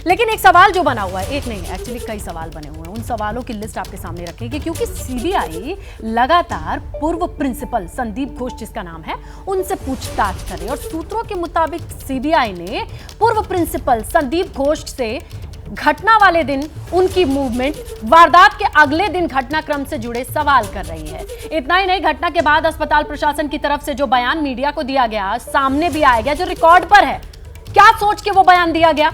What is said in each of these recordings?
लेकिन एक सवाल जो बना हुआ है, एक नहीं एक्चुअली कई सवाल बने हुए हैं, उन सवालों की लिस्ट आपके सामने रखेगी क्योंकि सीबीआई लगातार पूर्व प्रिंसिपल संदीप घोष जिसका नाम है उनसे पूछताछ कर रही है और सूत्रों के मुताबिक सीबीआई ने पूर्व प्रिंसिपल संदीप घोष से घटना वाले दिन उनकी मूवमेंट, वारदात के अगले दिन घटनाक्रम से जुड़े सवाल कर रही है। इतना ही नहीं, घटना के बाद अस्पताल प्रशासन की तरफ से जो बयान मीडिया को दिया गया, सामने भी आया गया, जो रिकॉर्ड पर है, क्या सोच के वो बयान दिया गया,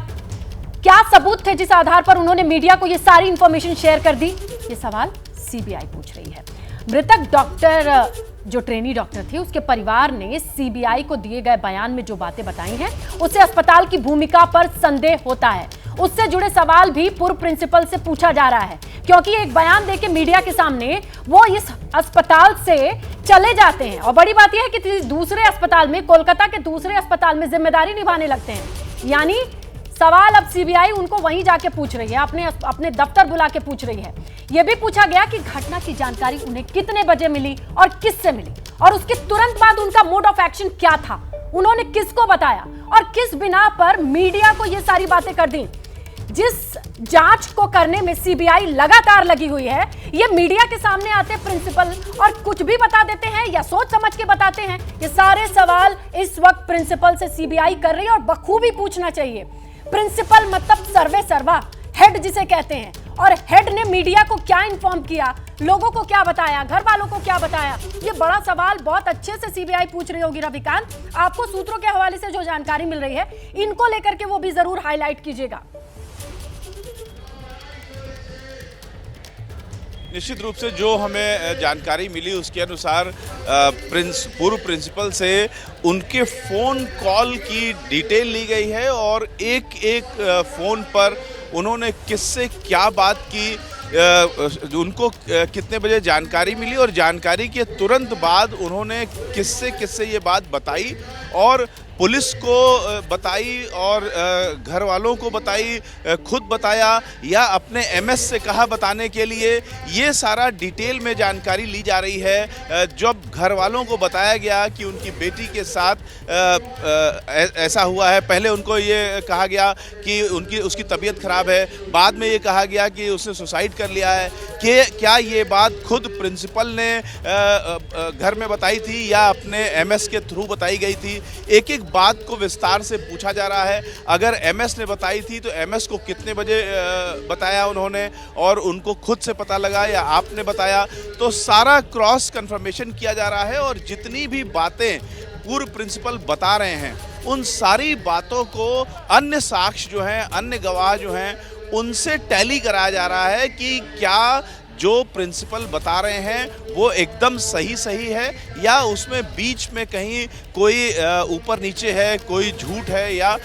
क्या सबूत थे जिस आधार पर उन्होंने मीडिया को ये सारी इंफॉर्मेशन शेयर कर दी, ये सवाल सीबीआई पूछ रही है। मृतक डॉक्टर जो ट्रेनी डॉक्टर थी, उसके परिवार ने सीबीआई को दिए गए बयान में जो बातें बताई हैं, उससे अस्पताल की भूमिका पर संदेह होता है। उससे जुड़े सवाल भी पूर्व प्रिंसिपल से पूछा जा रहा है क्योंकि एक बयान देके मीडिया के सामने वो इस अस्पताल से चले जाते हैं और बड़ी बात यह है कि दूसरे अस्पताल में, कोलकाता के दूसरे अस्पताल में जिम्मेदारी निभाने लगते हैं। यानी सवाल अब सीबीआई उनको वहीं जाके पूछ रही है, अपने दफ्तर बुला के पूछ रही है। यह भी पूछा गया कि घटना की जानकारी उन्हें कितने बजे मिली और किससे मिली और उसके तुरंत बाद उनका मोड ऑफ एक्शन क्या था, उन्होंने किसको बताया और किस बिना पर मीडिया को यह सारी बातें कर दी। जिस जांच को करने में सीबीआई लगातार लगी हुई है, ये मीडिया के सामने आते प्रिंसिपल और कुछ भी बता देते हैं या सोच समझ के बताते हैं। ये सारे सवाल इस वक्त प्रिंसिपल से सीबीआई कर रही है और बखूबी पूछना चाहिए। प्रिंसिपल मतलब सर्वे सर्वा, हेड जिसे कहते हैं, और हेड ने मीडिया को क्या इन्फॉर्म किया, लोगों को क्या बताया, घर वालों को क्या बताया, ये बड़ा सवाल बहुत अच्छे से सीबीआई पूछ रही होगी। रविकांत, आपको सूत्रों के हवाले से जो जानकारी मिल रही है, इनको लेकर के वो भी जरूर हाईलाइट कीजिएगा। निश्चित रूप से जो हमें जानकारी मिली उसके अनुसार पूर्व प्रिंसिपल से उनके फ़ोन कॉल की डिटेल ली गई है और एक एक फ़ोन पर उन्होंने किससे क्या बात की, उनको कितने बजे जानकारी मिली और जानकारी के तुरंत बाद उन्होंने किससे किससे ये बात बताई और पुलिस को बताई और घर वालों को बताई, खुद बताया या अपने एमएस से कहा बताने के लिए, ये सारा डिटेल में जानकारी ली जा रही है। जब घर वालों को बताया गया कि उनकी बेटी के साथ ऐसा हुआ है, पहले उनको ये कहा गया कि उसकी तबीयत खराब है, बाद में ये कहा गया कि उसने सुसाइड कर लिया है, कि क्या ये बात खुद प्रिंसिपल ने घर में बताई थी या अपने एमएस के थ्रू बताई गई थी। एक एक बात को विस्तार से पूछा जा रहा है। अगर एमएस ने बताई थी तो एमएस को कितने बजे बताया उन्होंने और उनको खुद से पता लगा या आपने बताया, तो सारा क्रॉस कंफर्मेशन किया जा रहा है और जितनी भी बातें पूर्व प्रिंसिपल बता रहे हैं उन सारी बातों को अन्य साक्ष्य जो हैं, अन्य गवाह जो हैं, उनसे टैली कराया जा रहा है कि क्या जो प्रिंसिपल बता रहे हैं वो एकदम सही है या उसमें बीच में कहीं कोई ऊपर नीचे है, कोई झूठ है या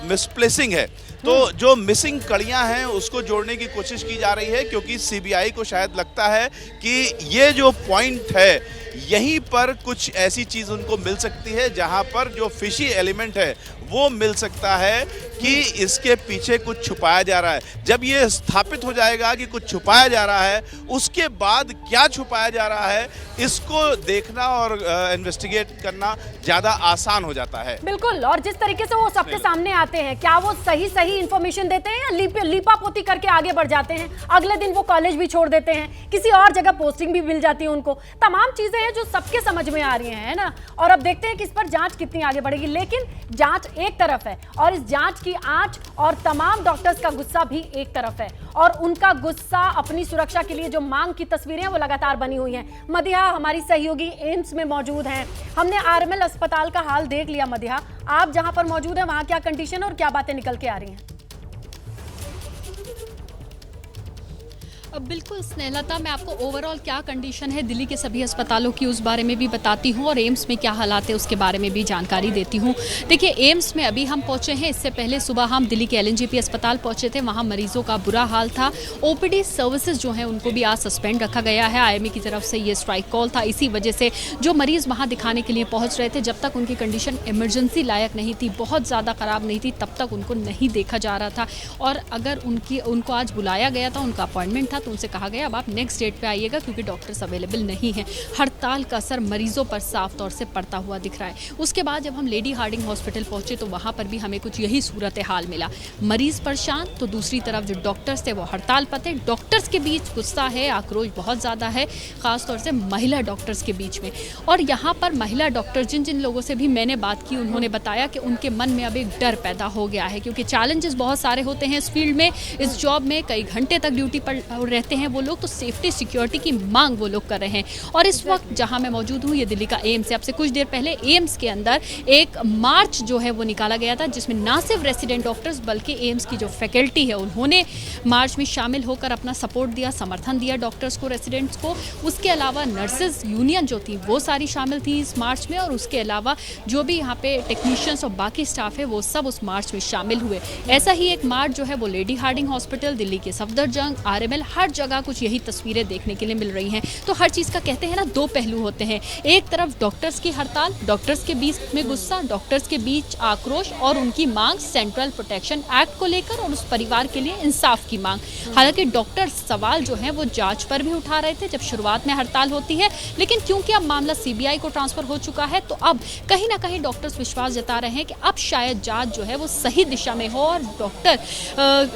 मिसप्लेसिंग है। तो जो मिसिंग कड़ियां हैं उसको जोड़ने की कोशिश की जा रही है क्योंकि सीबीआई को शायद लगता है कि ये जो पॉइंट है यहीं पर कुछ ऐसी चीज़ उनको मिल सकती है जहां पर जो फिशी एलिमेंट है वो मिल सकता है कि इसके पीछे कुछ छुपाया जा रहा है। जब ये स्थापित हो जाएगा कि कुछ छुपाया जा रहा है, उसके बाद क्या छुपाया जा रहा है इसको देखना और इन्वेस्टिगेट करना ज़्यादा आसान हो जाता है। बिल्कुल, और जिस तरीके से वो सबके सामने आते हैं, क्या वो सही इंफॉर्मेशन देते हैं या लीपापोती करके आगे बढ़ जाते हैं, अगले दिन वो कॉलेज भी छोड़ देते हैं, किसी और जगह पोस्टिंग भी मिल जाती है उनको। तमाम चीजें हैं जो सबके समझ में आ रही हैं, है ना। और अब देखते हैं कि इस पर जांच कितनी आगे बढ़ेगी। लेकिन जांच एक तरफ है और इस जांच की आंच और तमाम डॉक्टर्स का गुस्सा भी एक तरफ है और उनका गुस्सा अपनी सुरक्षा के लिए जो मांग की तस्वीरें हैं वो लगातार बनी हुई हैं। मदिहा हमारी सहयोगी एम्स में मौजूद हैं, हमने आरएमएल अस्पताल का हाल देख लिया। मदिहा, आप जहां पर मौजूद हैं वहां क्या कंडीशन और क्या बातें निकल के आ रही हैं? बिल्कुल स्नेहलता, मैं आपको ओवरऑल क्या कंडीशन है दिल्ली के सभी अस्पतालों की उस बारे में भी बताती हूँ और एम्स में क्या हालात है उसके बारे में भी जानकारी देती हूँ। देखिए, एम्स में अभी हम पहुँचे हैं, इससे पहले सुबह हम दिल्ली के एलएनजेपी अस्पताल पहुँचे थे, वहाँ मरीजों का बुरा हाल था। ओपीडी सर्विसेज जो हैं उनको भी आज सस्पेंड रखा गया है। आईएमए की तरफ से ये स्ट्राइक कॉल था, इसी वजह से जो मरीज़ वहाँ दिखाने के लिए पहुँच रहे थे, जब तक उनकी कंडीशन इमरजेंसी लायक नहीं थी, बहुत ज़्यादा ख़राब नहीं थी, तब तक उनको नहीं देखा जा रहा था। और अगर उनको आज बुलाया गया था, उनका अपॉइंटमेंट था, तो उनसे कहा गया अब आप नेक्स्ट डेट पे आइएगा क्योंकि डॉक्टर्स अवेलेबल नहीं हैं। हड़ताल का असर मरीजों पर साफ तौर से पड़ता हुआ दिख रहा है। उसके बाद जब हम लेडी हार्डिंग हॉस्पिटल पहुंचे तो वहां पर भी हमें कुछ यही सूरत हाल मिला। मरीज परेशान तो दूसरी तरफ जो डॉक्टर्स थे वो हड़ताल पर थे। डॉक्टर्स के बीच गुस्सा है, आक्रोश बहुत ज़्यादा है, खासतौर से महिला डॉक्टर्स के बीच में। और यहाँ पर महिला डॉक्टर जिन जिन लोगों से भी मैंने बात की उन्होंने बताया कि उनके मन में अब एक डर पैदा हो गया है क्योंकि चैलेंजेस बहुत सारे होते हैं इस फील्ड में, इस जॉब में। कई घंटे तक ड्यूटी पर रहते हैं वो लोग, तो सेफ्टी सिक्योरिटी की मांग वो लोग कर रहे हैं। और इस वक्त जहां मैं मौजूद हूं ये दिल्ली का एम्स है। अब से कुछ देर पहले एम्स के अंदर एक मार्च जो है वो निकाला गया था जिसमें ना सिर्फ रेसिडेंट डॉक्टर्स बल्कि एम्स की जो फैकल्टी है उन्होंने मार्च में शामिल होकर अपना सपोर्ट दिया, समर्थन दिया डॉक्टर्स को, रेसिडेंट्स को। उसके अलावा नर्सेज यूनियन जो थी वो सारी शामिल थी इस मार्च में, और उसके अलावा जो भी यहाँ पे टेक्नीशियंस और बाकी स्टाफ है वो सब उस मार्च में शामिल हुए। ऐसा ही एक मार्च जो है वो लेडी हार्डिंग हॉस्पिटल, दिल्ली के सफदरजंग, आरएमएल, हर जगह कुछ यही तस्वीरें देखने के लिए मिल रही हैं। तो हर चीज़ का कहते हैं ना दो पहलू होते हैं। एक तरफ डॉक्टर्स की हड़ताल, डॉक्टर्स के बीच में गुस्सा, डॉक्टर्स के बीच आक्रोश और उनकी मांग सेंट्रल प्रोटेक्शन एक्ट को लेकर और उस परिवार के लिए इंसाफ की मांग। हालांकि डॉक्टर सवाल जो है वो जांच पर भी उठा रहे थे जब शुरुआत में हड़ताल होती है, लेकिन क्योंकि अब मामला सीबीआई को ट्रांसफर हो चुका है तो अब कहीं ना कहीं डॉक्टर्स विश्वास जता रहे हैं कि अब शायद जांच जो है वो सही दिशा में हो और डॉक्टर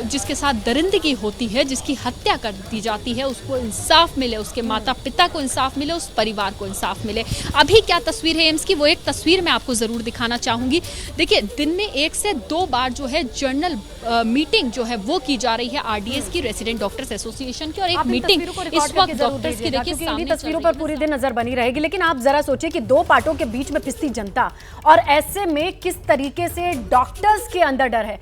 जिसके साथ दरिंदगी होती है, जिसकी हत्या कर दी जाती है, उसको इंसाफ मिले, उसके माता पिता को इंसाफ मिले, उस परिवार को इंसाफ मिले। अभी क्या तस्वीर है एम्स की, वो एक तस्वीर मैं आपको जरूर दिखाना चाहूंगी। देखिए, दिन में 1 से 2 बार जो है जर्नल मीटिंग जो है वो की जा रही है आरडीएस की, रेसिडेंट डॉक्टर्स एसोसिएशन की, और एक मीटिंग इस वक्त डॉक्टर्स की देखिए सामने तस्वीरों पर पूरी दिन नजर बनी रहेगी। लेकिन आप जरा सोचिए कि 2 पार्टों के बीच में पिसती जनता, और ऐसे में किस तरीके से डॉक्टर्स के अंदर डर है।